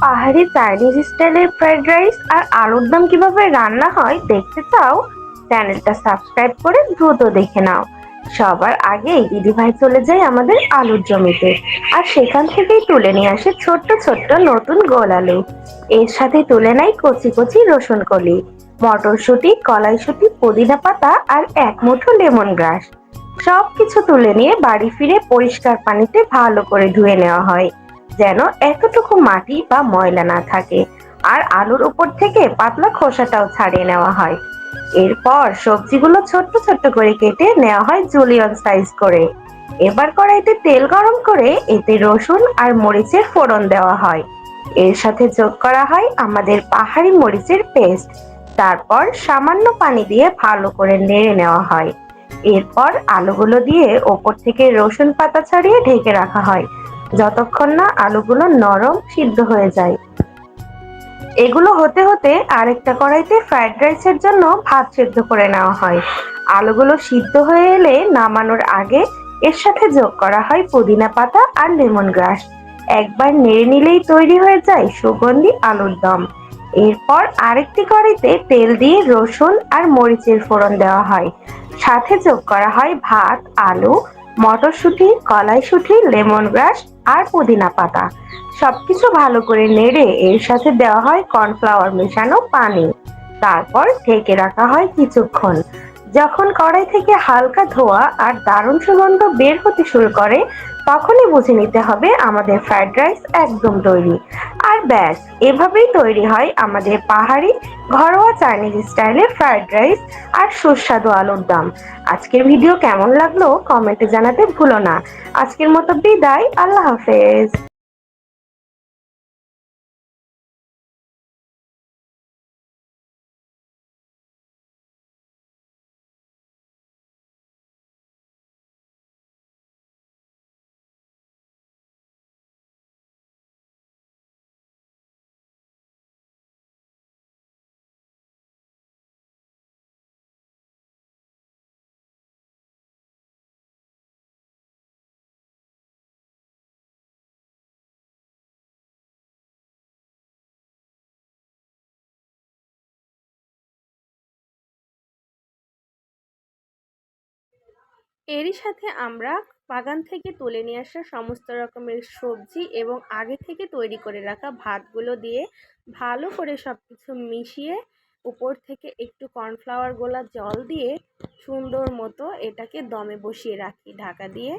পাহাড়ি চাইনিজ স্টাইলের fried rice আর আলুর দম কিভাবে রান্না হয় দেখতে চাও? চ্যানেলটা সাবস্ক্রাইব করে দ্রুত দেখে নাও। সবার আগে দিদিভাই চলে যায় আমাদের আলুর জমিতে, আর সেখান থেকেই তুলে নিয়ে আসে ছোট্ট ছোট্ট নতুন গোল আলু। এর সাথে তুলে নেয় কচি কচি রসুন কলি, মটরশুঁটি, কলাইশুঁটি, পুদিনা পাতা আর এক মুঠো লেমন গ্রাস। সবকিছু তুলে নিয়ে বাড়ি ফিরে পরিষ্কার পানিতে ভালো করে ধুয়ে নেওয়া হয়, যেন এতটুকু মাটি বা ময়লা না থাকে। আর আলুর উপর থেকে পাতলা খোসাটাও ছাড়িয়ে নেওয়া হয়। এরপর সবজিগুলো ছোট্ট ছোট্ট করে কেটে নেওয়া হয় জুলিয়ন সাইজ করে। এবার কড়াইতে তেল গরম করে এতে রসুন আর মরিচের ফোড়ন দেওয়া হয়। এর সাথে যোগ করা হয় আমাদের পাহাড়ি মরিচের পেস্ট। তারপর সামান্য পানি দিয়ে ভালো করে নেড়ে নেওয়া হয়। এরপর আলুগুলো দিয়ে ওপর থেকে রসুন পাতা ছাড়িয়ে ঢেকে রাখা হয়, যতক্ষণ না আলুগুলো নরম সিদ্ধ হয়ে যায়। এগুলো হতে হতে আরেকটা কড়াইতে ফ্রাইড রাইসের জন্য ভাত সেদ্ধ করে নেওয়া হয়। আলুগুলো সিদ্ধ হয়ে এলে নামানোর আগে এর সাথে যোগ করা হয় পুদিনা পাতা আর লেমন গ্রাস। একবার নেড়ে নিলেই তৈরি হয়ে যায় সুগন্ধি আলুর দম। এরপর আরেকটি কড়াইতে তেল দিয়ে রসুন আর মরিচের ফোড়ন দেওয়া হয়। সাথে যোগ করা হয় ভাত, আলু, মটরশুঁটি, কলাইশুঁটি, লেমন গ্রাস আর পুদিনা পাতা। সবকিছু ভালো করে নেড়ে এর সাথে দেওয়া হয় কর্নফ্লাওয়ার মেশানো পানি। তারপর ঢেকে রাখা হয় কিছুক্ষণ। যখন কড়াই থেকে হালকা ধোঁয়া আর দারুণ সুগন্ধ বের হতে শুরু করে, তখনই বুঝে নিতে হবে আমাদের ফ্রাইড রাইস একদম তৈরি। আর ব্যাস, এভাবেই তৈরি হয় আমাদের পাহাড়ি ঘরোয়া চাইনিজ স্টাইলের ফ্রাইড রাইস আর সুস্বাদু আলুর দম। আজকের ভিডিও কেমন লাগলো কমেন্টে জানাতে ভুলো না। আজকের মতো বিদায়, আল্লাহ হাফেজ। এরই সাথে আমরা বাগান থেকে তুলে নিয়ে আসা সমস্ত রকমের সবজি এবং আগে থেকে তৈরি করে রাখা ভাতগুলো দিয়ে ভালো করে সব কিছু মিশিয়ে উপর থেকে একটু কর্নফ্লাওয়ার গোলা জল দিয়ে সুন্দর মতো এটাকে দমে বসিয়ে রাখি ঢাকা দিয়ে।